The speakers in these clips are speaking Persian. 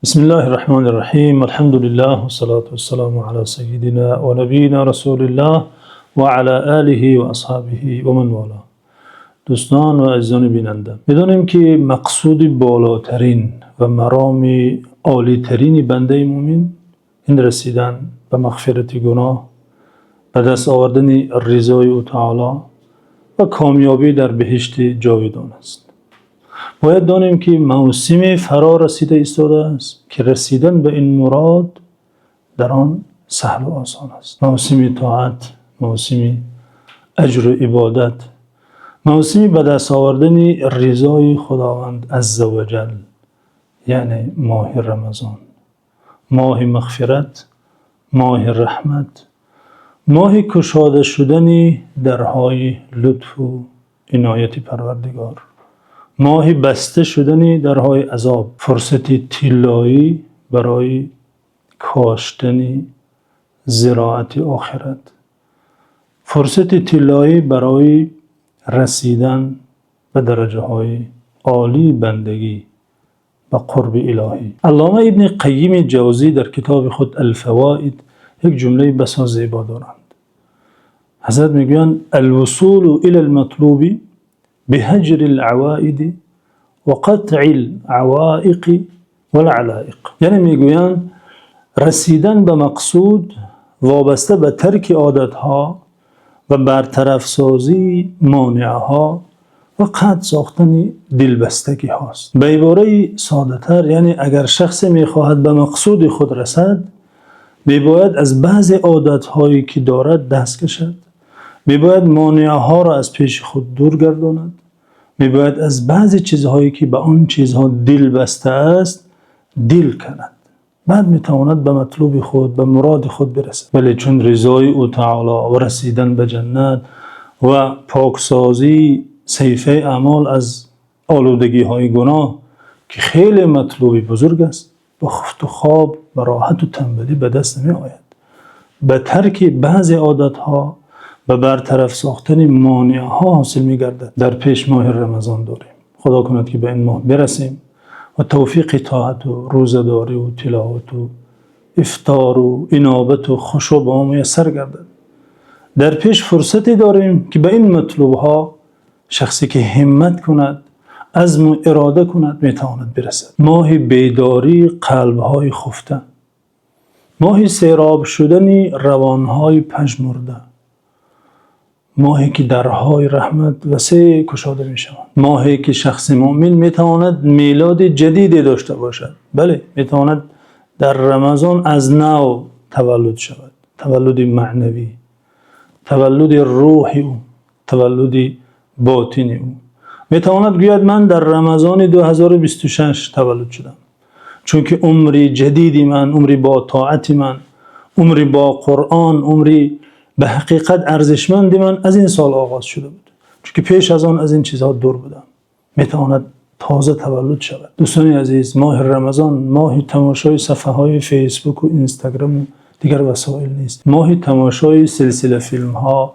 بسم الله الرحمن الرحیم. الحمد لله والصلاة والسلام على سيدنا و نبینا رسول الله و على آله و اصحابه و من والاه. دوستان و عزیزان بیننده، می‌دانیم که مقصود بالاترین و مرام عالی‌ترین بنده مومن این رسیدن به مغفرت گناه، به دست آوردن رضای او تعالی و کامیابی در بهشت جاودان است. باید دانیم که موسم فرا رسیده ایستاده است که رسیدن به این مراد در آن سهل و آسان است. موسم طاعت، موسم اجر و عبادت، موسم به دست آوردن رضای خداوند عزوجل، یعنی ماه رمضان، ماه مغفرت، ماه رحمت، ماه گشاده شدن درهای لطف و عنایت پروردگار، ماه بسته شدن درهای عذاب، فرصت طلایی برای کاشتن زراعت آخرت، فرصت طلایی برای رسیدن به درجه های عالی بندگی و قرب الهی. علامه ابن قیم جوزی در کتاب خود الفوائد یک جمله بسیار زیبا دارند. حضرت میگویند الوصول الى المطلوب بهجر العوائد و قطع العوائق والعلائق، یعنی میگویند رسیدن به مقصود وابسته به ترک عادتها و برطرف سازی مانعها و قطع ساختن دلبستگی هاست. به عباره ساده تر، یعنی اگر شخص میخواهد به مقصود خود رسد، میباید از بعض عادتهایی که دارد دست کشد، میباید مانعها را از پیش خود دور گرداند، میباید از بعضی چیزهایی که به آن چیزها دل بسته است دل کند، بعد میتواند به مطلوب خود، به مراد خود برسد. ولی چون رضای او تعالی و رسیدن به جنت و پاکسازی صحیفه اعمال از آلودگی های گناه که خیلی مطلوبی بزرگ است، با خفت و خواب و راحت و تنبلی به دست نمی آید. به ترک بعضی عادتها و برطرف ساختن مانعها حاصل می گردد. در پیش ماه رمضان داریم. خدا کند که به این ماه برسیم و توفیق طاعت و روزه‌داری و تلاوت و افطار و انابت و خشوع به ما میسر گردد. در پیش فرصتی داریم که به این مطلوبها شخصی که همت کند، عزم و اراده کند، میتواند برسد. ماه بیداری قلبهای خفته، ماه سیراب شدن روانهای پژمرده، ماهی که درهای رحمت وسیع گشاده می شود، ماهی که شخص مؤمن می تواند میلاد جدیدی داشته باشد. بله، می تواند در رمضان از نو تولد شود، تولد معنوی، تولد روح او، تولد باطن او. می تواند گوید من در رمضان 2026 تولد شدم، چون که عمری جدیدی من، عمری با طاعت من، عمری با قرآن، عمری به حقیقت ارزشمند من از این سال آغاز شده بود، چون که پیش از آن از این چیزها دور بودم. میتواند تازه تولد شود. دوستان عزیز، ماه رمضان ماه تماشای صفحه های فیسبوک و اینستاگرام و دیگر وسایل نیست. ماه تماشای سلسله فیلم ها،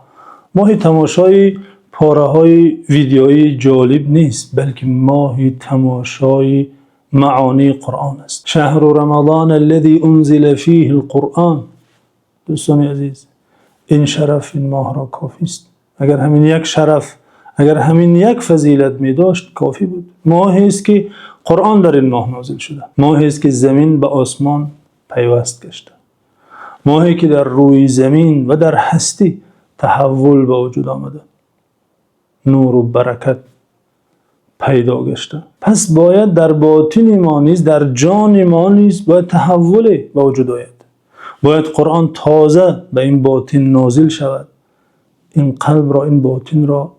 ماه تماشای پاره های ویدیویی جالب نیست، بلکه ماه تماشای معانی قرآن است. شهر رمضان الذي انزل فيه القرآن. دوستان عزیز، این شرف این ماه را کافی است. اگر همین یک شرف، اگر همین یک فضیلت می داشت کافی بود. ماهی است که قرآن در این ماه نازل شده، ماهی است که زمین به آسمان پیوست گشته، ماهی که در روی زمین و در هستی تحول به وجود آمده، نور و برکت پیدا گشته. پس باید در باطن ما نیز، در جان ما نیز باید تحول به وجود آید. باید قرآن تازه به این باطن نازل شود، این قلب را، این باطن را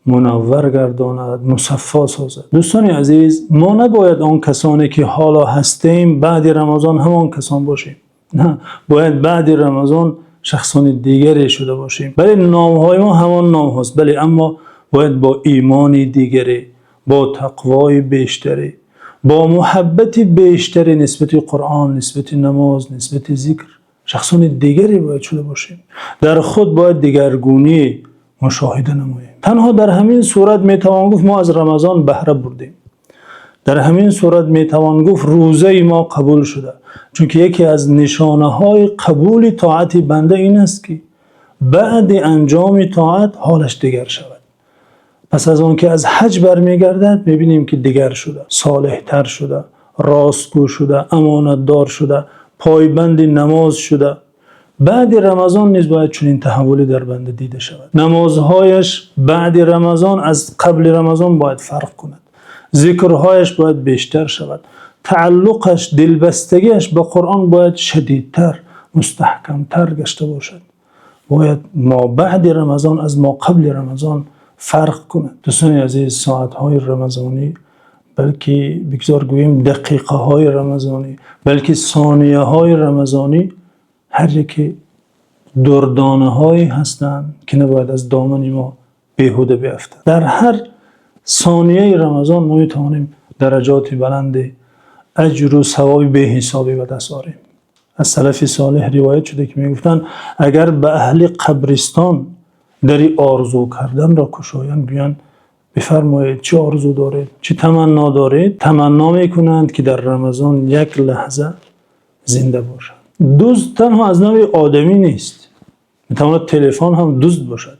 منور گرداند، مصفا سازد. دوستان عزیز، ما نباید آن کسانی که حالا هستیم بعد رمضان همان کسان باشیم. نه، باید بعد رمضان شخصان دیگری شده باشیم. بله، نامهای ما همان نام هاست، بله، اما باید با ایمانی دیگری، با تقوای بیشتری، با محبت بیشتری نسبت قرآن، نسبت نماز، نسبت ذکر شخصان دیگری باید شده باشیم. در خود باید دیگرگونی مشاهده نماییم. تنها در همین صورت میتوان گفت ما از رمضان بهره بردیم. در همین صورت میتوان گفت روزه ما قبول شده، چون که یکی از نشانه های قبول طاعت بنده این است که بعد انجام طاعت حالش دیگر شود. پس از آن که از حج برمیگردد میبینیم که دیگر شده، صالح تر شده، راستگو شده، امانت دار شده، پایبند نماز شده. بعد رمضان نیز باید چنین تحولی در بنده دیده شود. نمازهایش بعد رمضان از قبل رمضان باید فرق کند، ذکرهایش باید بیشتر شود، تعلقش، دلبستگیش به قرآن باید شدیدتر، مستحکمتر گشته باشد. باید ما بعد رمضان از ما قبل رمضان فرق کند. دوستان عزیز، ساعتهای رمضانی، بلکه بگذار گوییم دقیقه های رمضانی، بلکه ثانیه های رمضانی، هر یکی دردانه هایی هستند که نباید از دامن ما بیهوده بیفتد. در هر ثانیه رمضان ما میتوانیم درجات بلند اجر و ثواب به حسابی به دست آوریم. از سلف صالح روایت شده که میگفتند اگر به اهل قبرستان دری آرزو کردن را کشایند، بیان بفرمایید چه آرزو دارید، چه تمنا دارید. تمنا میکنند که در رمضان یک لحظه زنده باشد. دزد تنها از نوع آدمی نیست، میتواند تلفن هم دزد باشد.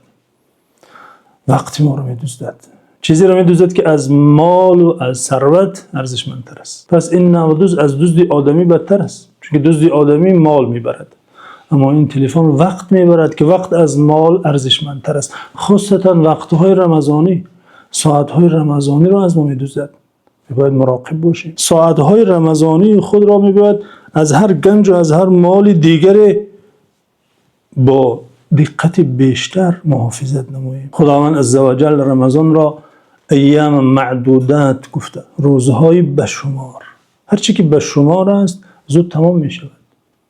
وقتی ما را میدزدد، چیزی را میدزدد که از مال و از ثروت ارزشمندتر است. پس این نوع دزد از دزد آدمی بدتر است، چون که دزد آدمی مال میبرد، اما این تلفن وقت میبرد که وقت از مال ارزشمندتر است. خاصتا وقتهای رمضانی، ساعتهای رمضانی را از ما میدزدد. باید مراقب باشیم. ساعتهای رمضانی خود را میباید از هر گنج و از هر مال دیگر با دقت بیشتر محافظت نماییم. خداوند عزوجل رمضان را ایام معدودات گفته، روزهای بشمار. هر چی که بشمار است زود تمام می شود،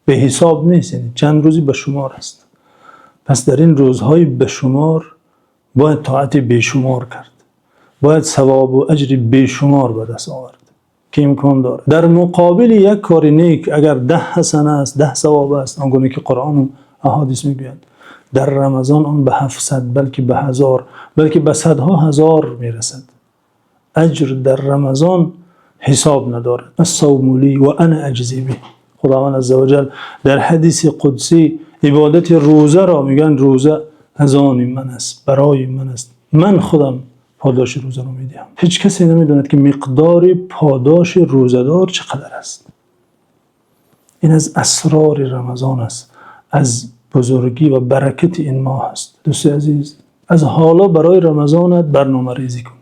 به حساب نیست، یعنی چند روزی بشمار است. پس در این روزهای بشمار باید طاعت بیشمار کرد، باید ثواب و اجر بیشمار به دست آورد که امکان داره. در مقابل یک کار نیک اگر 10 حسنه است، 10 ثواب است، آنگونه که قرآن و احادیث میگویند، در رمضان آن به 700 بلکه به 1000 بلکه به صدها هزار میرسد. اجر در رمضان حساب ندارد. الصوم لی و انا اجزی به. خداوند عزوجل در حدیث قدسی عبادت روزه را میگن روزه از آن من است، برای من است، من خودم پاداش روزه را میدهم. هیچ کسی نمیدوند که مقدار پاداش روزه‌دار چقدر است. این از اسرار رمضان است، از بزرگی و برکت این ماه است. دوست عزیز، از حالا برای رمضانت برنامه ریزی کن.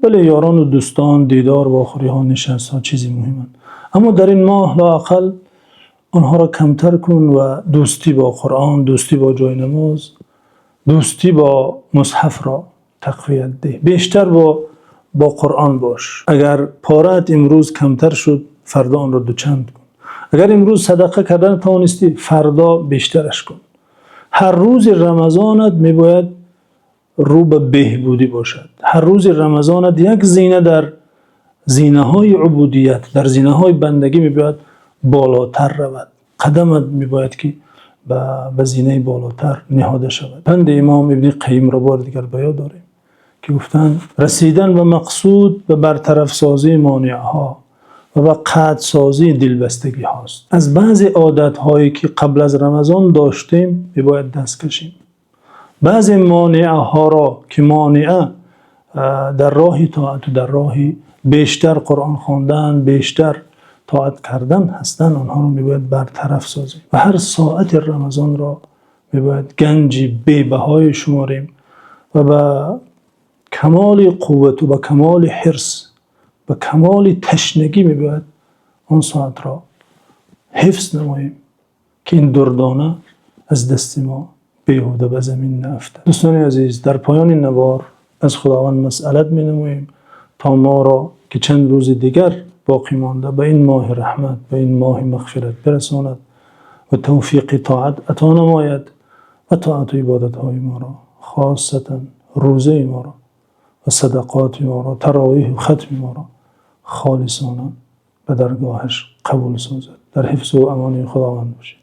بله، یاران و دوستان، دیدار با آخری ها، نشست ها چیزی مهمند، اما در این ماه لااقل آنها را کمتر کن و دوستی با قرآن، دوستی با جای نماز، دوستی با مصحف را تقویت ده. بیشتر با قرآن باش. اگر پارت امروز کمتر شد، فردا آن را دوچند کن. اگر امروز صدقه کردن توانستی، فردا بیشترش کن. هر روز رمضانت میباید رو به بهبودی باشد. هر روز رمضانت یک زینه در زینه های عبودیت، در زینه های بندگی میباید بالاتر رود. قدمت میباید که به زینه بالاتر نهاده شود. پند امام ابن قیم را بار دیگر بیان داریم که گفتند رسیدن به مقصود به برطرف سازی مانع ها و به قطع سازی دلبستگی هاست. از بعضی عادت هایی که قبل از رمضان داشتیم میباید دست کشیم. بعضی مانع ها را که مانع در راه طاعت و در راه بیشتر قرآن خواندن، بیشتر طاعت کردن هستند، آنها را میباید برطرف سازیم و هر ساعت رمضان را میباید گنجی بی‌بهای شماریم و به کمال قوت و به کمال حرص، به کمال تشنگی میباید آن ساعت را حفظ نماییم که این دردانه از دست ما بیهوده به زمین نیفتد. دوستان عزیز، در پایان این نوار از خداوند مسئلت می نماییم تا ما را که چند روز دیگر باقی مانده به این ماه رحمت، به این ماه مغفرت برساند و توفیق طاعت عطا نماید و طاعت و عبادت های ما را، خاصتا روزه ما را و صدقات ما را، تراویح و ختم ما را خالصانه به درگاهش قبول سازد. در حفظ و امان خداوند باشید.